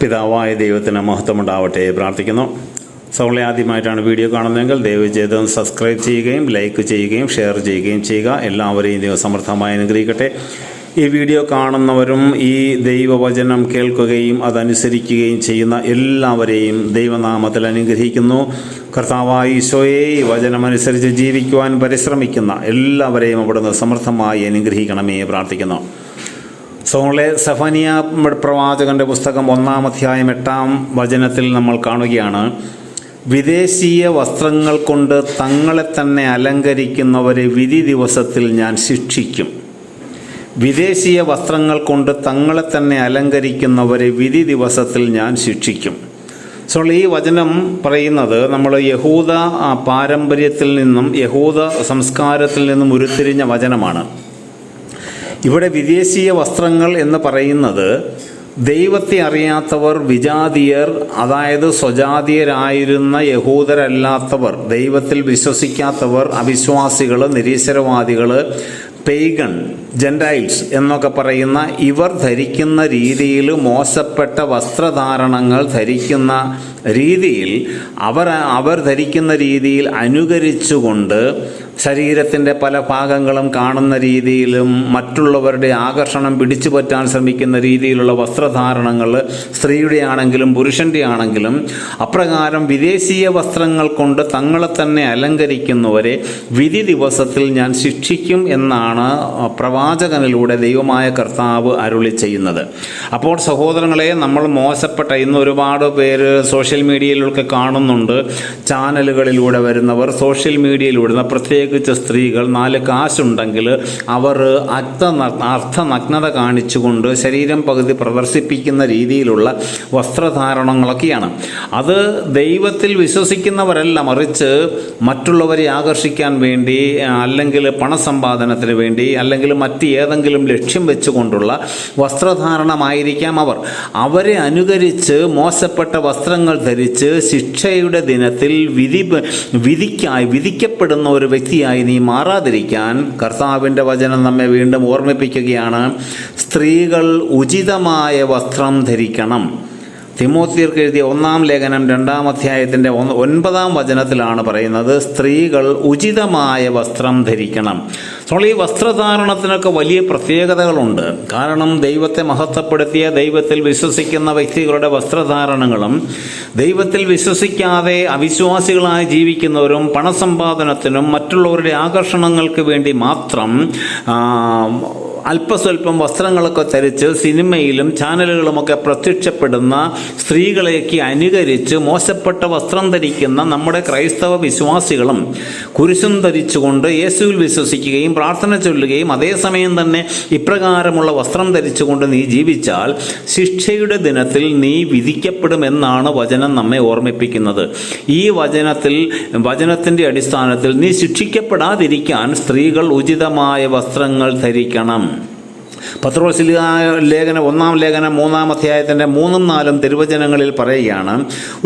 പിതാവായ ദൈവത്തിന് മഹത്വമുണ്ടാവട്ടെ പ്രാർത്ഥിക്കുന്നു. സൗളെ ആദ്യമായിട്ടാണ് വീഡിയോ കാണുന്നതെങ്കിൽ ദയവ് ചെയ്ത് സബ്സ്ക്രൈബ് ചെയ്യുകയും ലൈക്ക് ചെയ്യുകയും ഷെയർ ചെയ്യുകയും ചെയ്യുക. എല്ലാവരെയും ദൈവം സമൃദ്ധമായി അനുഗ്രഹിക്കട്ടെ. ഈ വീഡിയോ കാണുന്നവരും ഈ ദൈവവചനം കേൾക്കുകയും അതനുസരിക്കുകയും ചെയ്യുന്ന എല്ലാവരെയും ദൈവനാമത്തിൽ അനുഗ്രഹിക്കുന്നു. കർത്താവായ ഈശോയെ ഈ വചനമനുസരിച്ച് ജീവിക്കുവാൻ പരിശ്രമിക്കുന്ന എല്ലാവരെയും അവിടുന്ന് സമൃദ്ധമായി അനുഗ്രഹിക്കണമേ പ്രാർത്ഥിക്കുന്നു. സോളെ സെഫനിയ പ്രവാചകന്റെ പുസ്തകം 1-ാം അധ്യായം 8-ാം വചനത്തിൽ നമ്മൾ കാണുകയാണ്, വിദേശീയ വസ്ത്രങ്ങൾ കൊണ്ട് തങ്ങളെ തന്നെ അലങ്കരിക്കുന്നവരെ വിധി ദിവസത്തിൽ ഞാൻ ശിക്ഷിക്കും. വിദേശീയ വസ്ത്രങ്ങൾ കൊണ്ട് തങ്ങളെ തന്നെ അലങ്കരിക്കുന്നവരെ വിധി ദിവസത്തിൽ ഞാൻ ശിക്ഷിക്കും. സോ ഈ വചനം പറയുന്നത് നമ്മൾ യഹൂദ പാരമ്പര്യത്തിൽ നിന്നും യഹൂദ സംസ്കാരത്തിൽ നിന്നും ഉരുത്തിരിഞ്ഞ വചനമാണ്. ഇവിടെ വിദേശീയ വസ്ത്രങ്ങൾ എന്ന് പറയുന്നത് ദൈവത്തെ അറിയാത്തവർ, വിജാതീയർ, അതായത് സ്വജാതീയരായിരുന്ന യഹൂദരല്ലാത്തവർ, ദൈവത്തിൽ വിശ്വസിക്കാത്തവർ, അവിശ്വാസികൾ, നിരീശ്വരവാദികൾ, പെയ്ഗൺ, ജെൻറ്റൈൽസ് എന്നൊക്കെ പറയുന്ന ഇവർ ധരിക്കുന്ന രീതിയിൽ മോശപ്പെട്ട വസ്ത്രധാരണങ്ങൾ ധരിക്കുന്ന രീതിയിൽ അവർ ധരിക്കുന്ന രീതിയിൽ അനുകരിച്ചുകൊണ്ട് ശരീരത്തിൻ്റെ പല ഭാഗങ്ങളും കാണുന്ന രീതിയിലും മറ്റുള്ളവരുടെ ആകർഷണം പിടിച്ചു പറ്റാൻ ശ്രമിക്കുന്ന രീതിയിലുള്ള വസ്ത്രധാരണങ്ങൾ സ്ത്രീയുടെ ആണെങ്കിലും പുരുഷൻ്റെ ആണെങ്കിലും അപ്രകാരം വിദേശീയ വസ്ത്രങ്ങൾ കൊണ്ട് തങ്ങളെ തന്നെ അലങ്കരിക്കുന്നവരെ വിധി ദിവസത്തിൽ ഞാൻ ശിക്ഷിക്കും എന്നാണ് പ്രവാചകനിലൂടെ ദൈവമായ കർത്താവ് അരുളി ചെയ്യുന്നത്. അപ്പോൾ സഹോദരങ്ങളെ, നമ്മൾ മോശപ്പെട്ട ഇന്ന് ഒരുപാട് പേര് സോഷ്യൽ മീഡിയയിലൊക്കെ കാണുന്നുണ്ട്. ചാനലുകളിലൂടെ വരുന്നവർ, സോഷ്യൽ മീഡിയയിലൂടെ പ്രത്യേകിച്ച് സ്ത്രീകൾ 4 കാശുണ്ടെങ്കിൽ അവർ അർത്ഥനഗ്നത കാണിച്ചുകൊണ്ട് ശരീരം പകുതി പ്രദർശിപ്പിക്കുന്ന രീതിയിലുള്ള വസ്ത്രധാരണങ്ങളൊക്കെയാണ്. അത് ദൈവത്തിൽ വിശ്വസിക്കുന്നവരല്ല, മറിച്ച് മറ്റുള്ളവരെ ആകർഷിക്കാൻ വേണ്ടി, അല്ലെങ്കിൽ പണസമ്പാദനത്തിന് വേണ്ടി, അല്ലെങ്കിൽ മറ്റ് ഏതെങ്കിലും ലക്ഷ്യം വെച്ചുകൊണ്ടുള്ള വസ്ത്രധാരണമായിരിക്കാം. അവരെ അനുകരിച്ച് മോശപ്പെട്ട വസ്ത്രങ്ങൾ ധരിച്ച് ശിക്ഷയുടെ ദിനത്തിൽ വിധിക്കപ്പെടുന്ന ഒരു വ്യക്തിയായി നീ മാറാതിരിക്കാൻ കർത്താവിൻ്റെ വചനം നമ്മെ വീണ്ടും ഓർമ്മിപ്പിക്കുകയാണ്. സ്ത്രീകൾ ഉചിതമായ വസ്ത്രം ധരിക്കണം. തിമോത്തിയർക്ക് എഴുതിയ 1-ാം ലേഖനം 2-ാം അധ്യായത്തിൻ്റെ 9-ാം വചനത്തിലാണ് പറയുന്നത്, സ്ത്രീകൾ ഉചിതമായ വസ്ത്രം ധരിക്കണം. ഈ വസ്ത്രധാരണത്തിനൊക്കെ വലിയ പ്രത്യേകതകളുണ്ട്. കാരണം ദൈവത്തെ മഹത്വപ്പെടുത്തിയ, ദൈവത്തിൽ വിശ്വസിക്കുന്ന വ്യക്തികളുടെ വസ്ത്രധാരണങ്ങളും ദൈവത്തിൽ വിശ്വസിക്കാതെ അവിശ്വാസികളായി ജീവിക്കുന്നവരും പണസമ്പാദനത്തിനും മറ്റുള്ളവരുടെ ആകർഷണങ്ങൾക്ക് വേണ്ടി മാത്രം അല്പസ്വല്പം വസ്ത്രങ്ങളൊക്കെ ധരിച്ച് സിനിമയിലും ചാനലുകളുമൊക്കെ പ്രത്യക്ഷപ്പെടുന്ന സ്ത്രീകളെയൊക്കെ അനുകരിച്ച് മോശപ്പെട്ട വസ്ത്രം ധരിക്കുന്ന നമ്മുടെ ക്രൈസ്തവ വിശ്വാസികളും കുരിശും ധരിച്ചുകൊണ്ട് യേശുവിൽ വിശ്വസിക്കുകയും പ്രാർത്ഥന ചൊല്ലുകയും അതേസമയം തന്നെ ഇപ്രകാരമുള്ള വസ്ത്രം ധരിച്ചുകൊണ്ട് നീ ജീവിച്ചാൽ ശിക്ഷയുടെ ദിനത്തിൽ നീ വിധിക്കപ്പെടുമെന്നാണ് വചനം നമ്മെ ഓർമ്മിപ്പിക്കുന്നത്. ഈ വചനത്തിൻ്റെ അടിസ്ഥാനത്തിൽ നീ ശിക്ഷിക്കപ്പെടാതിരിക്കാൻ സ്ത്രീകൾ ഉചിതമായ വസ്ത്രങ്ങൾ ധരിക്കണം. പത്രോസ് ലേഖനം 1-ാം ലേഖനം 3-ാം അധ്യായത്തിൻ്റെ 3-4 തിരുവചനങ്ങളിൽ പറയുകയാണ്,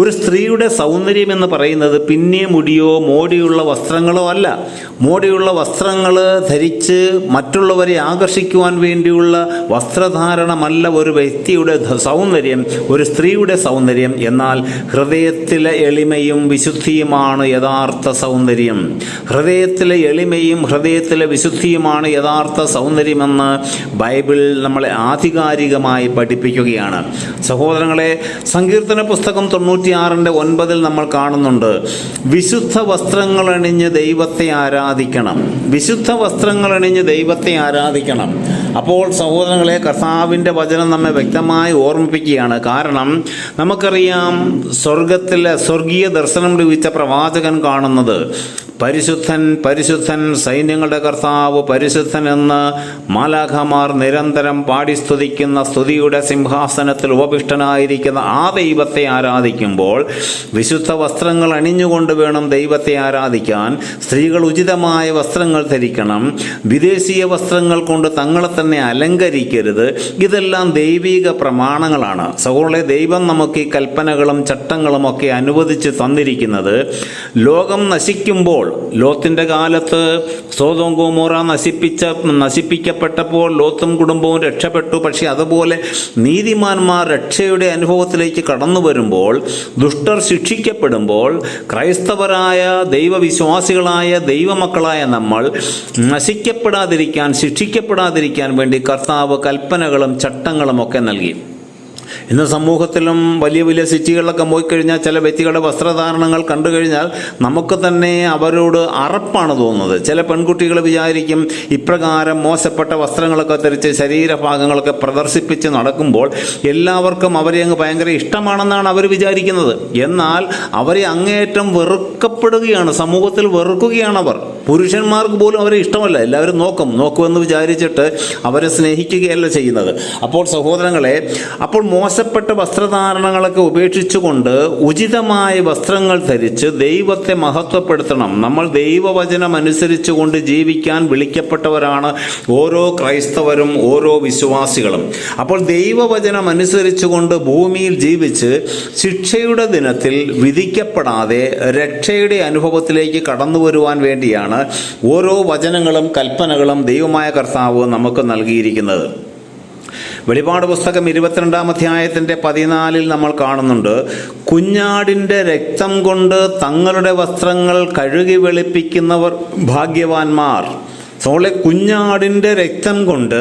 ഒരു സ്ത്രീയുടെ സൗന്ദര്യം എന്ന് പറയുന്നത് പിന്നെ മുടിയോ മോടിയുള്ള വസ്ത്രങ്ങളോ അല്ല. മോടിയുള്ള വസ്ത്രങ്ങൾ ധരിച്ച് മറ്റുള്ളവരെ ആകർഷിക്കുവാൻ വേണ്ടിയുള്ള വസ്ത്രധാരണമല്ല ഒരു വ്യക്തിയുടെ സൗന്ദര്യം, ഒരു സ്ത്രീയുടെ സൗന്ദര്യം. എന്നാൽ ഹൃദയത്തിലെ എളിമയും വിശുദ്ധിയുമാണ് യഥാർത്ഥ സൗന്ദര്യം. ഹൃദയത്തിലെ എളിമയും ഹൃദയത്തിലെ വിശുദ്ധിയുമാണ് യഥാർത്ഥ സൗന്ദര്യമെന്ന് ബൈബിൾ നമ്മളെ ആധികാരികമായി പഠിപ്പിക്കുകയാണ്. സഹോദരങ്ങളെ, സങ്കീർത്തന പുസ്തകം 96:9 നമ്മൾ കാണുന്നുണ്ട്, വിശുദ്ധ വസ്ത്രങ്ങളണിഞ്ഞ് ദൈവത്തെ ആരാധിക്കണം. വിശുദ്ധ വസ്ത്രങ്ങളണിഞ്ഞ് ദൈവത്തെ ആരാധിക്കണം. അപ്പോൾ സഹോദരങ്ങളെ, കർത്താവിൻ്റെ വചനം നമ്മെ വ്യക്തമായി ഓർമ്മിപ്പിക്കുകയാണ്. കാരണം നമുക്കറിയാം, സ്വർഗീയ ദർശനം ലഭിച്ച പ്രവാചകൻ കാണുന്നത് പരിശുദ്ധൻ പരിശുദ്ധൻ സൈന്യങ്ങളുടെ കർത്താവ് പരിശുദ്ധൻ എന്ന് മാലാഖമാർ നിരന്തരം പാടി സ്തുതിക്കുന്ന, സ്തുതിയുടെ സിംഹാസനത്തിൽ ഉപവിഷ്ടനായിരിക്കുന്ന ആ ദൈവത്തെ ആരാധിക്കുമ്പോൾ വിശുദ്ധ വസ്ത്രങ്ങൾ അണിഞ്ഞുകൊണ്ട് വേണം ദൈവത്തെ ആരാധിക്കാൻ. സ്ത്രീകൾ ഉചിതമായ വസ്ത്രങ്ങൾ ധരിക്കണം. വിദേശീയ വസ്ത്രങ്ങൾ കൊണ്ട് തങ്ങളെ തന്നെ അലങ്കരിക്കരുത്. ഇതെല്ലാം ദൈവിക പ്രമാണങ്ങളാണ്. സഹോദരങ്ങളെ, ദൈവം നമുക്ക് ഈ കൽപ്പനകളും ചട്ടങ്ങളും ഒക്കെ അനുവദിച്ച് തന്നിരിക്കുന്നത് ലോകം നശിക്കുമ്പോൾ ലോത്തിന്റെ കാലത്ത് സോദോം ഗൊമോറ നശിപ്പിക്കപ്പെട്ടപ്പോൾ ലോത്തും കുടുംബവും രക്ഷപ്പെട്ടു. പക്ഷെ അതുപോലെ നീതിമാന്മാർ രക്ഷയുടെ അനുഭവത്തിലേക്ക് കടന്നു വരുമ്പോൾ, ദുഷ്ടർ ശിക്ഷിക്കപ്പെടുമ്പോൾ, ക്രൈസ്തവരായ ദൈവവിശ്വാസികളായ ദൈവമക്കളായ നമ്മൾ ശിക്ഷിക്കപ്പെടാതിരിക്കാൻ വേണ്ടി കർത്താവ് കൽപ്പനകളും ചട്ടങ്ങളും ഒക്കെ നൽകി. ഇന്ന് സമൂഹത്തിലും വലിയ വലിയ സിറ്റികളിലൊക്കെ പോയി കഴിഞ്ഞാൽ ചില വ്യക്തികളുടെ വസ്ത്രധാരണങ്ങൾ കണ്ടു കഴിഞ്ഞാൽ നമുക്ക് തന്നെ അവരോട് അറപ്പാണ് തോന്നുന്നത്. ചില പെൺകുട്ടികൾ വിചാരിക്കും ഇപ്രകാരം മോശപ്പെട്ട വസ്ത്രങ്ങളൊക്കെ ധരിച്ച് ശരീരഭാഗങ്ങളൊക്കെ പ്രദർശിപ്പിച്ച് നടക്കുമ്പോൾ എല്ലാവർക്കും അവരെ അങ്ങ് ഭയങ്കര ഇഷ്ടമാണെന്നാണ് അവർ വിചാരിക്കുന്നത്. എന്നാൽ അവരെ അങ്ങേയറ്റം വെറുക്കപ്പെടുകയാണ്, സമൂഹത്തിൽ വെറുക്കുകയാണ് അവർ. പുരുഷന്മാർക്ക് പോലും അവരെ ഇഷ്ടമല്ല, എല്ലാവരും നോക്കുമെന്ന് വിചാരിച്ചിട്ട് അവരെ സ്നേഹിക്കുകയല്ല ചെയ്യുന്നത്. അപ്പോൾ സഹോദരങ്ങളെ, അപ്പോൾ മോശപ്പെട്ട വസ്ത്രധാരണങ്ങളൊക്കെ ഉപേക്ഷിച്ചുകൊണ്ട് ഉചിതമായ വസ്ത്രങ്ങൾ ധരിച്ച് ദൈവത്തെ മഹത്വപ്പെടുത്തണം. നമ്മൾ ദൈവവചനം അനുസരിച്ചുകൊണ്ട് ജീവിക്കാൻ വിളിക്കപ്പെട്ടവരാണ് ഓരോ ക്രൈസ്തവരും, ഓരോ വിശ്വാസികളും. അപ്പോൾ ദൈവവചനം അനുസരിച്ചുകൊണ്ട് ഭൂമിയിൽ ജീവിച്ച് ശിക്ഷയുടെ ദിനത്തിൽ വിധിക്കപ്പെടാതെ രക്ഷയുടെ അനുഭവത്തിലേക്ക് കടന്നു വരുവാൻ വേണ്ടിയാണ് ഓരോ വചനങ്ങളും കൽപ്പനകളും ദൈവമായ കർത്താവ് നമുക്ക് നൽകിയിരിക്കുന്നത്. വെളിപാട് പുസ്തകം 22-ാം അധ്യായത്തിൻ്റെ 14 നമ്മൾ കാണുന്നുണ്ട്, കുഞ്ഞാടിൻ്റെ രക്തം കൊണ്ട് തങ്ങളുടെ വസ്ത്രങ്ങൾ കഴുകി വെളുപ്പിക്കുന്നവർ ഭാഗ്യവാന്മാർ. കുഞ്ഞാടിൻ്റെ രക്തം കൊണ്ട്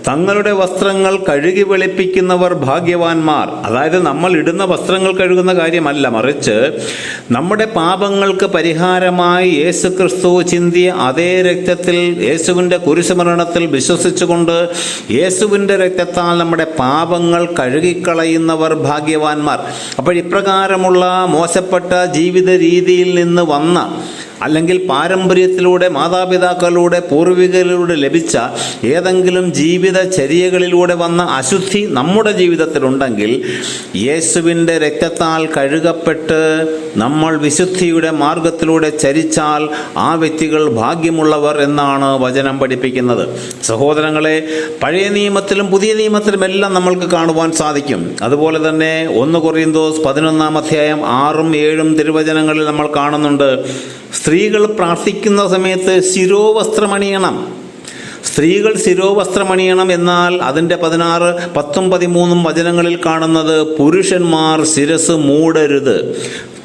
തങ്ങളുടെ വസ്ത്രങ്ങൾ കഴുകി വെളുപ്പിക്കുന്നവർ ഭാഗ്യവാന്മാർ. അതായത് നമ്മൾ ഇടുന്ന വസ്ത്രങ്ങൾ കഴുകുന്ന കാര്യമല്ല, മറിച്ച് നമ്മുടെ പാപങ്ങൾക്ക് പരിഹാരമായി യേശുക്രിസ്തു ചിന്തിയ അതേ രക്തത്തിൽ, യേശുവിൻ്റെ കുരിശുമരണത്തിൽ വിശ്വസിച്ചുകൊണ്ട് യേശുവിൻ്റെ രക്തത്താൽ നമ്മുടെ പാപങ്ങൾ കഴുകിക്കളയുന്നവർ ഭാഗ്യവാന്മാർ. അപ്പോൾ ഇപ്രകാരമുള്ള മോശപ്പെട്ട ജീവിത രീതിയിൽ നിന്ന് വന്ന, അല്ലെങ്കിൽ പാരമ്പര്യത്തിലൂടെ, മാതാപിതാക്കളിലൂടെ, പൂർവികരിലൂടെ ലഭിച്ച ഏതെങ്കിലും ജീവിതചര്യകളിലൂടെ വന്ന അശുദ്ധി നമ്മുടെ ജീവിതത്തിലുണ്ടെങ്കിൽ യേശുവിൻ്റെ രക്തത്താൽ കഴുകപ്പെട്ട് നമ്മൾ വിശുദ്ധിയുടെ മാർഗത്തിലൂടെ ചരിച്ചാൽ ആ വ്യക്തികൾ ഭാഗ്യമുള്ളവർ എന്നാണ് വചനം പഠിപ്പിക്കുന്നത്. സഹോദരങ്ങളെ, പഴയ നിയമത്തിലും പുതിയ നിയമത്തിലും എല്ലാം നമ്മൾക്ക് കാണുവാൻ സാധിക്കും. അതുപോലെ തന്നെ 1 കൊറിന്തോസ് 11-ാം അധ്യായം 6ഉം 7ഉം തിരുവചനങ്ങളിൽ നമ്മൾ കാണുന്നുണ്ട്, സ്ത്രീകൾ പ്രാർത്ഥിക്കുന്ന സമയത്ത് ശിരോവസ്ത്രമണിയണം. സ്ത്രീകൾ ശിരോവസ്ത്രമണിയണം. എന്നാൽ അതിൻ്റെ 16, 10ഉം 13ഉം വചനങ്ങളിൽ കാണുന്നത് പുരുഷന്മാർ ശിരസ് മൂടരുത്.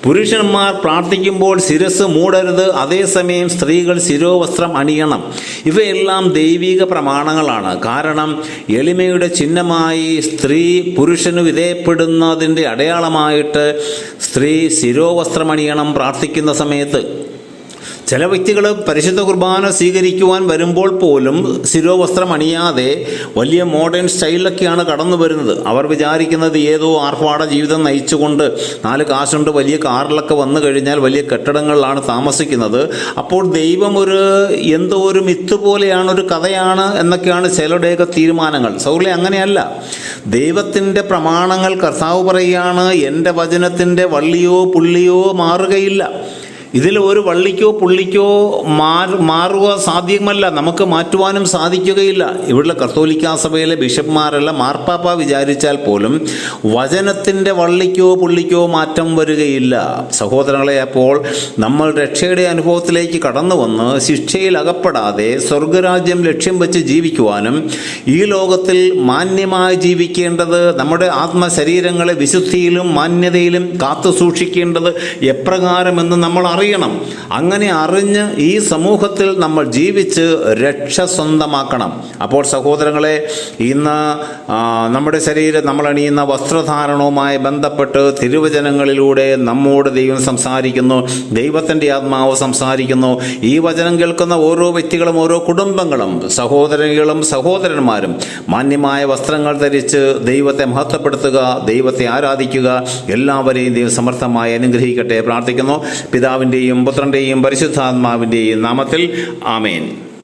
പുരുഷന്മാർ പ്രാർത്ഥിക്കുമ്പോൾ ശിരസ് മൂടരുത്, അതേസമയം സ്ത്രീകൾ ശിരോവസ്ത്രം അണിയണം. ഇവയെല്ലാം ദൈവിക പ്രമാണങ്ങളാണ്. കാരണം എളിമയുടെ ചിഹ്നമായി സ്ത്രീ പുരുഷന് വിധേയപ്പെടുന്നതിൻ്റെ അടയാളമായിട്ട് സ്ത്രീ ശിരോവസ്ത്രം അണിയണം പ്രാർത്ഥിക്കുന്ന സമയത്ത്. ചില വ്യക്തികൾ പരിശുദ്ധ കുർബാന സ്വീകരിക്കുവാൻ വരുമ്പോൾ പോലും ശിരോവസ്ത്രം അണിയാതെ വലിയ മോഡേൺ സ്റ്റൈലിലൊക്കെയാണ് കടന്നു വരുന്നത്. അവർ വിചാരിക്കുന്നത് ഏതോ ആർഭാട ജീവിതം നയിച്ചുകൊണ്ട് 4 കാശുണ്ട് വലിയ കാറിലൊക്കെ വന്നു കഴിഞ്ഞാൽ വലിയ കെട്ടിടങ്ങളിലാണ് താമസിക്കുന്നത്. അപ്പോൾ ദൈവം എന്തോ ഒരു മിത്ത് പോലെയാണ്, ഒരു കഥയാണ് എന്നൊക്കെയാണ് ചിലരുടെയൊക്കെ തീരുമാനങ്ങൾ. സൗർലെ, അങ്ങനെയല്ല. ദൈവത്തിൻ്റെ പ്രമാണങ്ങൾ കർത്താവ് പറയുകയാണ്, എൻ്റെ വചനത്തിൻ്റെ വള്ളിയോ പുള്ളിയോ മാറുകയില്ല. ഇതിൽ ഒരു വള്ളിക്കോ പുള്ളിക്കോ മാറുക സാധ്യമല്ല, നമുക്ക് മാറ്റുവാനും സാധിക്കുകയില്ല. ഇവിടുള്ള കത്തോലിക്കാ സഭയിലെ ബിഷപ്പ്മാരല്ല, മാർപ്പാപ്പ വിചാരിച്ചാൽ പോലും വചനത്തിൻ്റെ വള്ളിക്കോ പുള്ളിക്കോ മാറ്റം വരികയില്ല. സഹോദരങ്ങളെ, അപ്പോൾ നമ്മൾ രക്ഷയുടെ അനുഭവത്തിലേക്ക് കടന്നു വന്ന് ശിക്ഷയിൽ അകപ്പെടാതെ സ്വർഗരാജ്യം ലക്ഷ്യം വെച്ച് ജീവിക്കുവാനും ഈ ലോകത്തിൽ മാന്യമായി ജീവിക്കേണ്ടത്, നമ്മുടെ ആത്മശരീരങ്ങളെ വിശുദ്ധിയിലും മാന്യതയിലും കാത്തു സൂക്ഷിക്കേണ്ടത് എപ്രകാരമെന്ന് നമ്മൾ അറിയണം. അങ്ങനെ അറിഞ്ഞ് ഈ സമൂഹത്തിൽ നമ്മൾ ജീവിച്ച് രക്ഷ സ്വന്തമാക്കണം. അപ്പോൾ സഹോദരങ്ങളെ, ഇന്ന് നമ്മുടെ ശരീരം നമ്മൾ അണിയുന്ന വസ്ത്രധാരണവുമായി ബന്ധപ്പെട്ട് തിരുവചനങ്ങളിലൂടെ നമ്മോട് ദൈവം സംസാരിക്കുന്നു, ദൈവത്തിൻ്റെ ആത്മാവ് സംസാരിക്കുന്നു. ഈ വചനം കേൾക്കുന്ന ഓരോ വ്യക്തികളും, ഓരോ കുടുംബങ്ങളും, സഹോദരികളും സഹോദരന്മാരും മാന്യമായ വസ്ത്രങ്ങൾ ധരിച്ച് ദൈവത്തെ മഹത്വപ്പെടുത്തുക, ദൈവത്തെ ആരാധിക്കുക. എല്ലാവരെയും ദൈവം സമർത്ഥമായി അനുഗ്രഹിക്കട്ടെ പ്രാർത്ഥിക്കുന്നു. പിതാവിൻ്റെയും പുത്രൻ്റെയും പരിശുദ്ധാത്മാവിൻ്റെയും നാമത്തിൽ ആമേൻ.